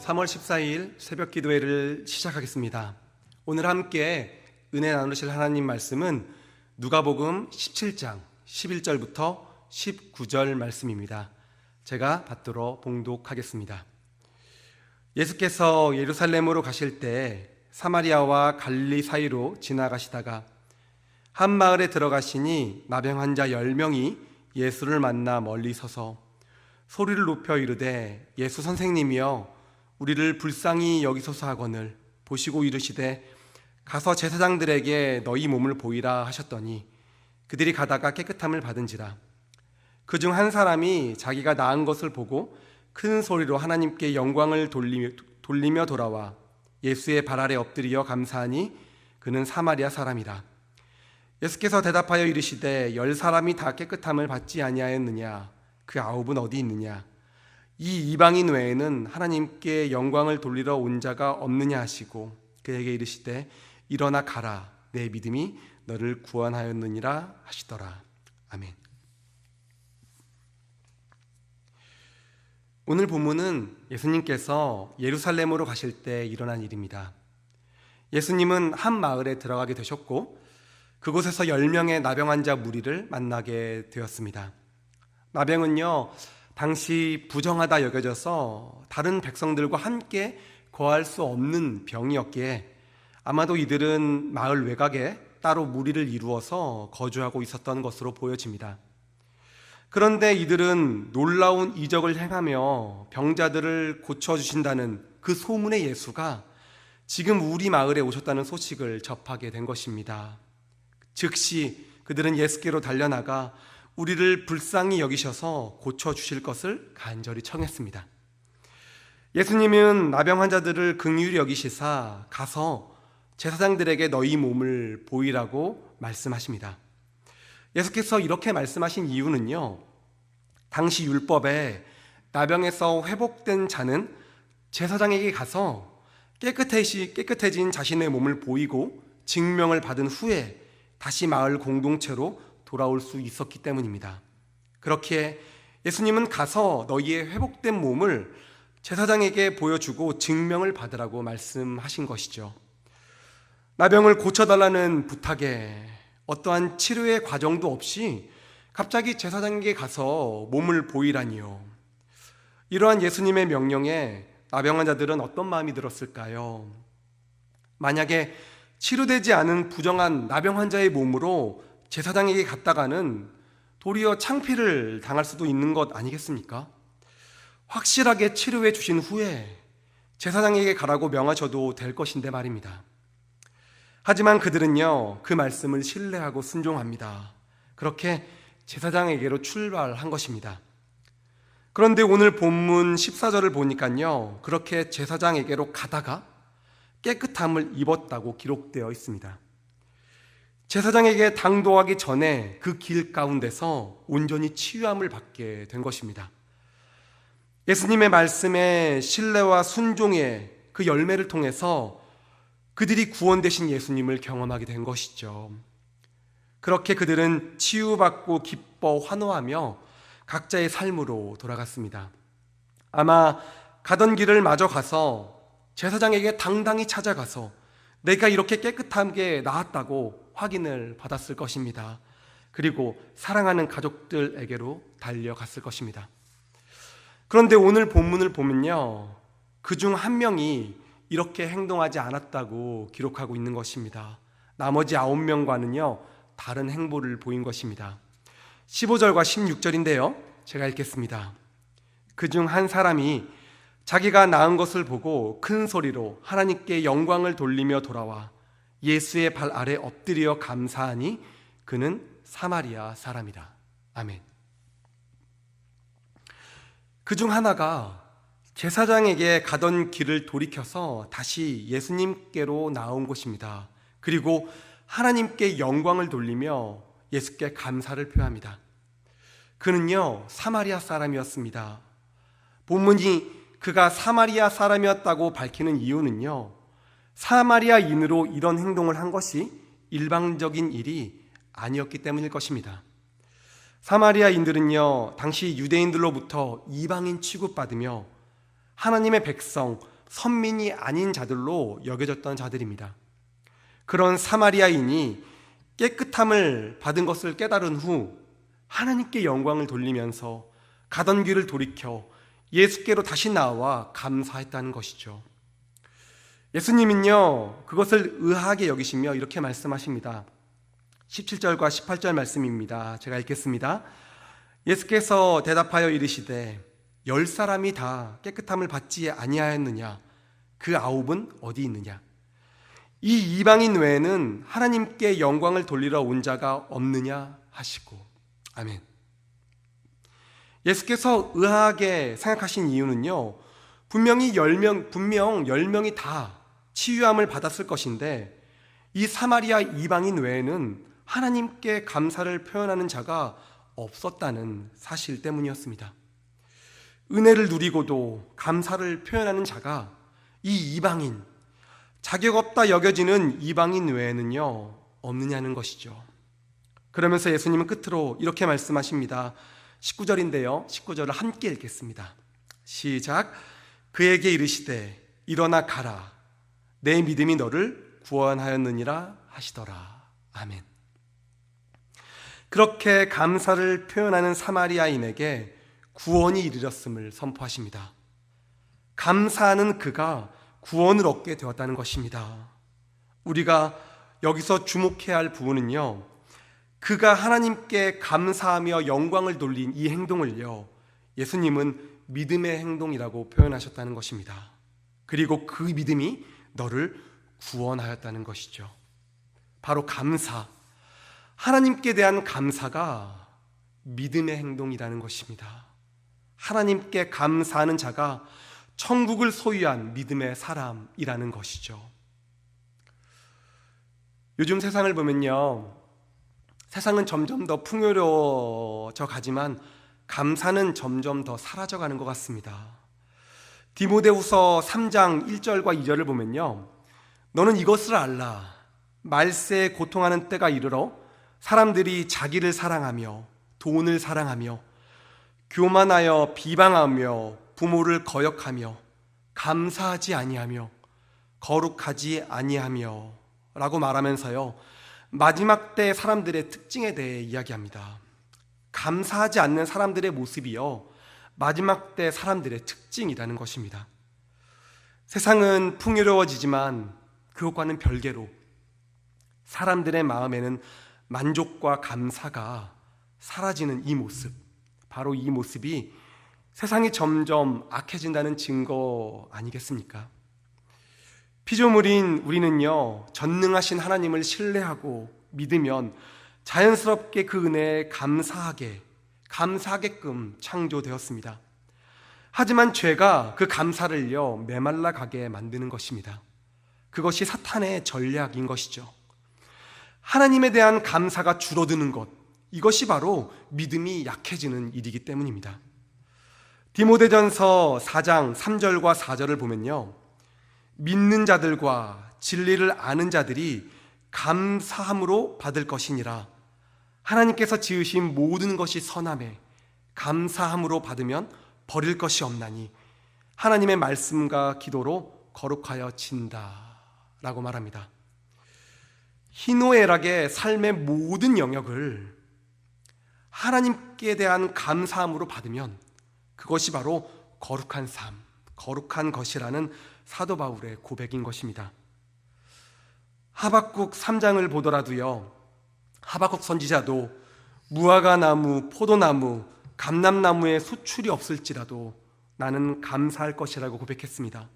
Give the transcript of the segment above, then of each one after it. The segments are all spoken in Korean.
3월 14일 새벽 기도회를 시작하겠습니다. 오늘 함께 은혜 나누실 하나님 말씀은 누가복음 17장 11절부터 19절 말씀입니다. 제가 받들어 봉독하겠습니다. 예수께서 예루살렘으로 가실 때 사마리아와 갈릴리 사이로 지나가시다가 한 마을에 들어가시니 나병 환자 10명이 예수를 만나 멀리 서서 소리를 높여 이르되 예수 선생님이여 우리를 불쌍히 여기소서 하거늘 보시고 이르시되 가서 제사장들에게 너희 몸을 보이라 하셨더니 그들이 가다가 깨끗함을 받은지라. 그중 한 사람이 자기가 나은 것을 보고 큰 소리로 하나님께 영광을 돌리며 돌아와 예수의 발 아래 엎드려 감사하니 그는 사마리아 사람이라. 예수께서 대답하여 이르시되 10사람이 다 깨끗함을 받지 아니하였느냐? 그 9은 어디 있느냐? 이 이방인 외에는 하나님께 영광을 돌리러 온 자가 없느냐 하시고 그에게 이르시되 일어나 가라, 내 믿음이 너를 구원하였느니라 하시더라. 아멘. 오늘 본문은 예수님께서 예루살렘으로 가실 때 일어난 일입니다. 예수님은 한 마을에 들어가게 되셨고 그곳에서 10명의 나병 환자 무리를 만나게 되었습니다. 나병은요, 당시 부정하다 여겨져서 다른 백성들과 함께 거할 수 없는 병이었기에 아마도 이들은 마을 외곽에 따로 무리를 이루어서 거주하고 있었던 것으로 보여집니다. 그런데 이들은 놀라운 이적을 행하며 병자들을 고쳐주신다는 그 소문의 예수가 지금 우리 마을에 오셨다는 소식을 접하게 된 것입니다. 즉시 그들은 예수께로 달려나가 우리를 불쌍히 여기셔서 고쳐주실 것을 간절히 청했습니다. 예수님은 나병 환자들을 긍휼히 여기시사 가서 제사장들에게 너희 몸을 보이라고 말씀하십니다. 예수께서 이렇게 말씀하신 이유는요, 당시 율법에 나병에서 회복된 자는 제사장에게 가서 깨끗해진 자신의 몸을 보이고 증명을 받은 후에 다시 마을 공동체로 돌아올 수 있었기 때문입니다. 그렇기에 예수님은 가서 너희의 회복된 몸을 제사장에게 보여주고 증명을 받으라고 말씀하신 것이죠. 나병을 고쳐달라는 부탁에 어떠한 치료의 과정도 없이 갑자기 제사장에게 가서 몸을 보이라니요. 이러한 예수님의 명령에 나병 환자들은 어떤 마음이 들었을까요? 만약에 치료되지 않은 부정한 나병 환자의 몸으로 제사장에게 갔다가는 도리어 창피를 당할 수도 있는 것 아니겠습니까? 확실하게 치료해 주신 후에 제사장에게 가라고 명하셔도 될 것인데 말입니다. 하지만 그들은요, 그 말씀을 신뢰하고 순종합니다. 그렇게 제사장에게로 출발한 것입니다. 그런데 오늘 본문 14절을 보니까요, 그렇게 제사장에게로 가다가 깨끗함을 입었다고 기록되어 있습니다. 제사장에게 당도하기 전에 그 길 가운데서 온전히 치유함을 받게 된 것입니다. 예수님의 말씀에 신뢰와 순종의 그 열매를 통해서 그들이 구원되신 예수님을 경험하게 된 것이죠. 그렇게 그들은 치유받고 기뻐 환호하며 각자의 삶으로 돌아갔습니다. 아마 가던 길을 마저 가서 제사장에게 당당히 찾아가서 내가 이렇게 깨끗하게 나았다고 확인을 받았을 것입니다. 그리고 사랑하는 가족들에게로 달려갔을 것입니다. 그런데 오늘 본문을 보면요, 그중 한 명이 이렇게 행동하지 않았다고 기록하고 있는 것입니다. 나머지 9명과는요 다른 행보를 보인 것입니다. 15절과 16절인데요, 제가 읽겠습니다. 그중 한 사람이 자기가 나은 것을 보고 큰 소리로 하나님께 영광을 돌리며 돌아와 예수의 발 아래 엎드려 감사하니 그는 사마리아 사람이라. 아멘. 그중 하나가 제사장에게 가던 길을 돌이켜서 다시 예수님께로 나온 것입니다. 그리고 하나님께 영광을 돌리며 예수께 감사를 표합니다. 그는요, 사마리아 사람이었습니다. 본문이 그가 사마리아 사람이었다고 밝히는 이유는요, 사마리아인으로 이런 행동을 한 것이 일방적인 일이 아니었기 때문일 것입니다. 사마리아인들은요, 당시 유대인들로부터 이방인 취급받으며 하나님의 백성, 선민이 아닌 자들로 여겨졌던 자들입니다. 그런 사마리아인이 깨끗함을 받은 것을 깨달은 후 하나님께 영광을 돌리면서 가던 길을 돌이켜 예수께로 다시 나와 감사했다는 것이죠. 예수님은요, 그것을 의아하게 여기시며 이렇게 말씀하십니다. 17절과 18절 말씀입니다. 제가 읽겠습니다. 예수께서 대답하여 이르시되 10사람이 다 깨끗함을 받지 아니하였느냐? 그 9은 어디 있느냐? 이 이방인 외에는 하나님께 영광을 돌리러 온 자가 없느냐 하시고. 아멘. 예수께서 의아하게 생각하신 이유는요, 분명 10명이 다 치유함을 받았을 것인데 이 사마리아 이방인 외에는 하나님께 감사를 표현하는 자가 없었다는 사실 때문이었습니다. 은혜를 누리고도 감사를 표현하는 자가 이 이방인, 자격 없다 여겨지는 이방인 외에는요 없느냐는 것이죠. 그러면서 예수님은 끝으로 이렇게 말씀하십니다. 19절인데요 19절을 함께 읽겠습니다. 시작. 그에게 이르시되 일어나 가라, 내 믿음이 너를 구원하였느니라 하시더라. 아멘. 그렇게 감사를 표현하는 사마리아인에게 구원이 이르렀음을 선포하십니다. 감사하는 그가 구원을 얻게 되었다는 것입니다. 우리가 여기서 주목해야 할 부분은요, 그가 하나님께 감사하며 영광을 돌린 이 행동을요, 예수님은 믿음의 행동이라고 표현하셨다는 것입니다. 그리고 그 믿음이 너를 구원하였다는 것이죠. 바로 감사, 하나님께 대한 감사가 믿음의 행동이라는 것입니다. 하나님께 감사하는 자가 천국을 소유한 믿음의 사람이라는 것이죠. 요즘 세상을 보면요, 세상은 점점 더 풍요로워져 가지만 감사는 점점 더 사라져가는 것 같습니다. 디모데후서 3장 1절과 2절을 보면요, 너는 이것을 알라. 말세에 고통하는 때가 이르러 사람들이 자기를 사랑하며 돈을 사랑하며 교만하여 비방하며 부모를 거역하며 감사하지 아니하며 거룩하지 아니하며 라고 말하면서요, 마지막 때 사람들의 특징에 대해 이야기합니다. 감사하지 않는 사람들의 모습이요, 마지막 때 사람들의 특징이라는 것입니다. 세상은 풍요로워지지만 그것과는 별개로 사람들의 마음에는 만족과 감사가 사라지는 이 모습, 바로 이 모습이 세상이 점점 악해진다는 증거 아니겠습니까? 피조물인 우리는요, 전능하신 하나님을 신뢰하고 믿으면 자연스럽게 그 은혜에 감사하게끔 창조되었습니다. 하지만 죄가 그 감사를요 메말라 가게 만드는 것입니다. 그것이 사탄의 전략인 것이죠. 하나님에 대한 감사가 줄어드는 것, 이것이 바로 믿음이 약해지는 일이기 때문입니다. 디모데전서 4장 3절과 4절을 보면요, 믿는 자들과 진리를 아는 자들이 감사함으로 받을 것이니라. 하나님께서 지으신 모든 것이 선함에 감사함으로 받으면 버릴 것이 없나니 하나님의 말씀과 기도로 거룩하여 진다 라고 말합니다. 희노애락의 삶의 모든 영역을 하나님께 대한 감사함으로 받으면 그것이 바로 거룩한 삶, 거룩한 것이라는 사도 바울의 고백인 것입니다. 하박국 3장을 보더라도요, 하박국 선지자도 무화과나무, 포도나무, 감람나무에 수출이 없을지라도 나는 감사할 것이라고 고백했습니다.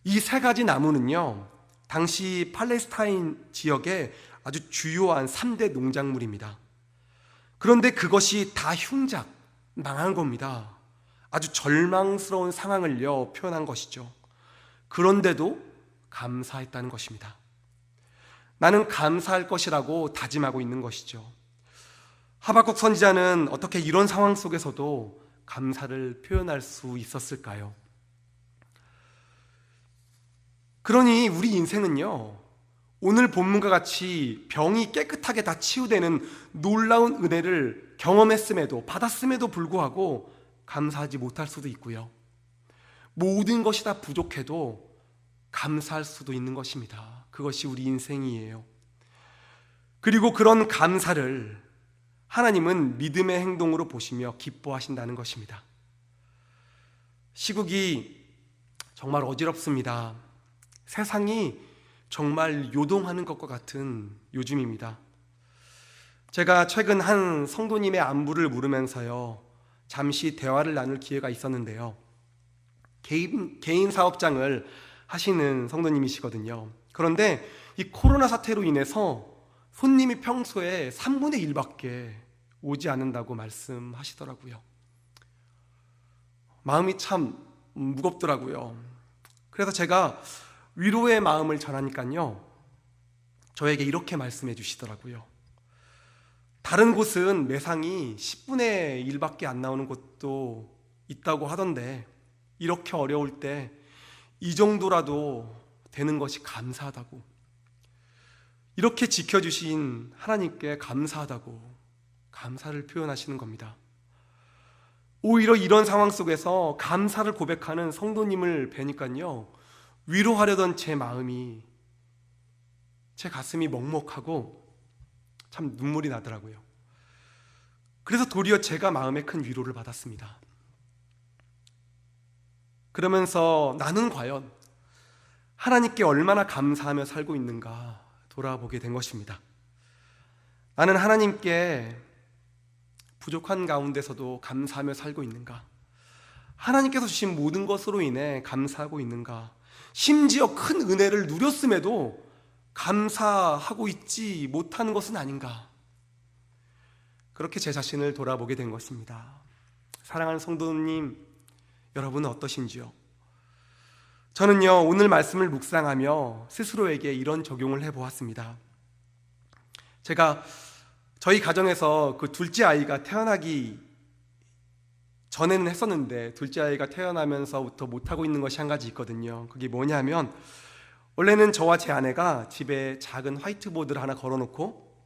이 세 가지 나무는요, 당시 팔레스타인 지역의 아주 주요한 3대 농작물입니다. 그런데 그것이 다 흉작, 망한 겁니다. 아주 절망스러운 상황을요 표현한 것이죠. 그런데도 감사했다는 것입니다. 나는 감사할 것이라고 다짐하고 있는 것이죠. 하박국 선지자는 어떻게 이런 상황 속에서도 감사를 표현할 수 있었을까요? 그러니 우리 인생은요, 오늘 본문과 같이 병이 깨끗하게 다 치유되는 놀라운 은혜를 경험했음에도, 받았음에도 불구하고 감사하지 못할 수도 있고요, 모든 것이 다 부족해도 감사할 수도 있는 것입니다. 그것이 우리 인생이에요. 그리고 그런 감사를 하나님은 믿음의 행동으로 보시며 기뻐하신다는 것입니다. 시국이 정말 어지럽습니다. 세상이 정말 요동하는 것과 같은 요즘입니다. 제가 최근 한 성도님의 안부를 물으면서요, 잠시 대화를 나눌 기회가 있었는데요. 개인 사업장을 하시는 성도님이시거든요. 그런데 이 코로나 사태로 인해서 손님이 평소에 3분의 1밖에 오지 않는다고 말씀하시더라고요. 마음이 참 무겁더라고요. 그래서 제가 위로의 마음을 전하니까요, 저에게 이렇게 말씀해 주시더라고요. 다른 곳은 매상이 10분의 1밖에 안 나오는 곳도 있다고 하던데, 이렇게 어려울 때 이 정도라도 되는 것이 감사하다고, 이렇게 지켜주신 하나님께 감사하다고 감사를 표현하시는 겁니다. 오히려 이런 상황 속에서 감사를 고백하는 성도님을 뵈니까요, 위로하려던 제 마음이, 제 가슴이 먹먹하고 참 눈물이 나더라고요. 그래서 도리어 제가 마음에 큰 위로를 받았습니다. 그러면서 나는 과연 하나님께 얼마나 감사하며 살고 있는가 돌아보게 된 것입니다. 나는 하나님께 부족한 가운데서도 감사하며 살고 있는가? 하나님께서 주신 모든 것으로 인해 감사하고 있는가? 심지어 큰 은혜를 누렸음에도 감사하고 있지 못하는 것은 아닌가? 그렇게 제 자신을 돌아보게 된 것입니다. 사랑하는 성도님, 여러분은 어떠신지요? 저는요, 오늘 말씀을 묵상하며 스스로에게 이런 적용을 해보았습니다. 제가 저희 가정에서 그 둘째 아이가 태어나기 전에는 했었는데, 둘째 아이가 태어나면서부터 못하고 있는 것이 한 가지 있거든요. 그게 뭐냐면, 원래는 저와 제 아내가 집에 작은 화이트보드를 하나 걸어놓고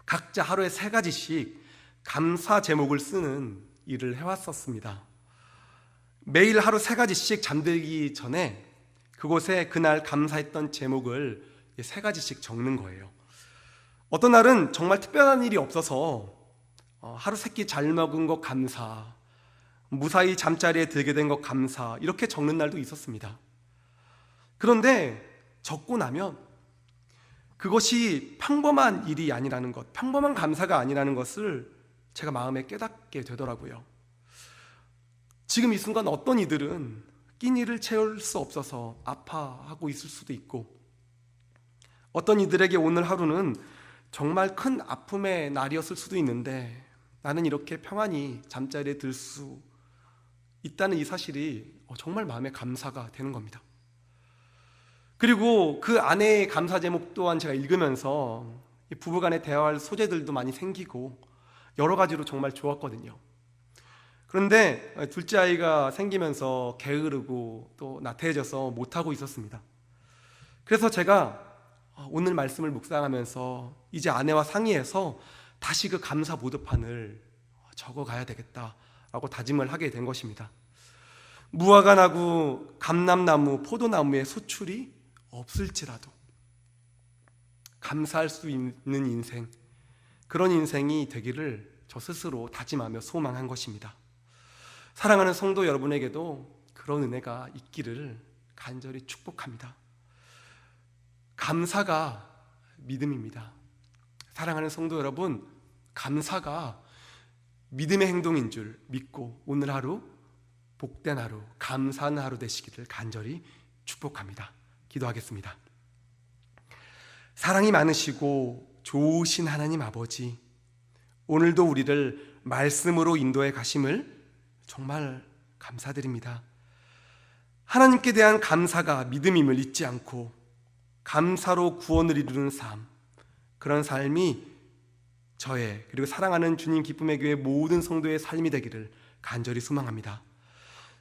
각자 하루에 3가지씩 감사 제목을 쓰는 일을 해왔었습니다. 매일 하루 3가지씩 잠들기 전에 그곳에 그날 감사했던 제목을 3가지씩 적는 거예요. 어떤 날은 정말 특별한 일이 없어서 하루 3끼 잘 먹은 것 감사, 무사히 잠자리에 들게 된 것 감사, 이렇게 적는 날도 있었습니다. 그런데 적고 나면 그것이 평범한 일이 아니라는 것, 평범한 감사가 아니라는 것을 제가 마음에 깨닫게 되더라고요. 지금 이 순간 어떤 이들은 끼니를 채울 수 없어서 아파하고 있을 수도 있고, 어떤 이들에게 오늘 하루는 정말 큰 아픔의 날이었을 수도 있는데, 나는 이렇게 평안히 잠자리에 들 수 있다는 이 사실이 정말 마음에 감사가 되는 겁니다. 그리고 그 아내의 감사 제목 또한 제가 읽으면서 부부간에 대화할 소재들도 많이 생기고 여러 가지로 정말 좋았거든요. 그런데 둘째 아이가 생기면서 게으르고 또 나태해져서 못하고 있었습니다. 그래서 제가 오늘 말씀을 묵상하면서 이제 아내와 상의해서 다시 그 감사 보드판을 적어가야 되겠다라고 다짐을 하게 된 것입니다. 무화과 나무, 감람나무, 포도나무의 소출이 없을지라도 감사할 수 있는 인생, 그런 인생이 되기를 저 스스로 다짐하며 소망한 것입니다. 사랑하는 성도 여러분에게도 그런 은혜가 있기를 간절히 축복합니다. 감사가 믿음입니다. 사랑하는 성도 여러분, 감사가 믿음의 행동인 줄 믿고 오늘 하루 복된 하루, 감사한 하루 되시기를 간절히 축복합니다. 기도하겠습니다. 사랑이 많으시고 좋으신 하나님 아버지, 오늘도 우리를 말씀으로 인도해 가심을 정말 감사드립니다. 하나님께 대한 감사가 믿음임을 잊지 않고 감사로 구원을 이루는 삶, 그런 삶이 저의, 그리고 사랑하는 주님 기쁨의 교회 모든 성도의 삶이 되기를 간절히 소망합니다.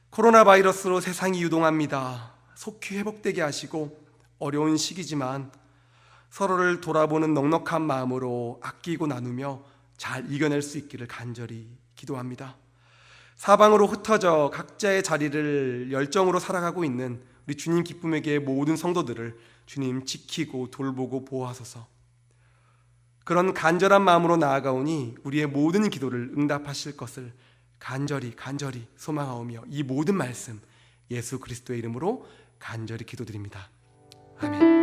코로나 바이러스로 세상이 유동합니다. 속히 회복되게 하시고 어려운 시기지만 서로를 돌아보는 넉넉한 마음으로 아끼고 나누며 잘 이겨낼 수 있기를 간절히 기도합니다. 사방으로 흩어져 각자의 자리를 열정으로 살아가고 있는 우리 주님 기쁨에게 모든 성도들을 주님 지키고 돌보고 보호하소서. 그런 간절한 마음으로 나아가오니 우리의 모든 기도를 응답하실 것을 간절히 소망하오며 이 모든 말씀 예수 그리스도의 이름으로 간절히 기도드립니다. 아멘.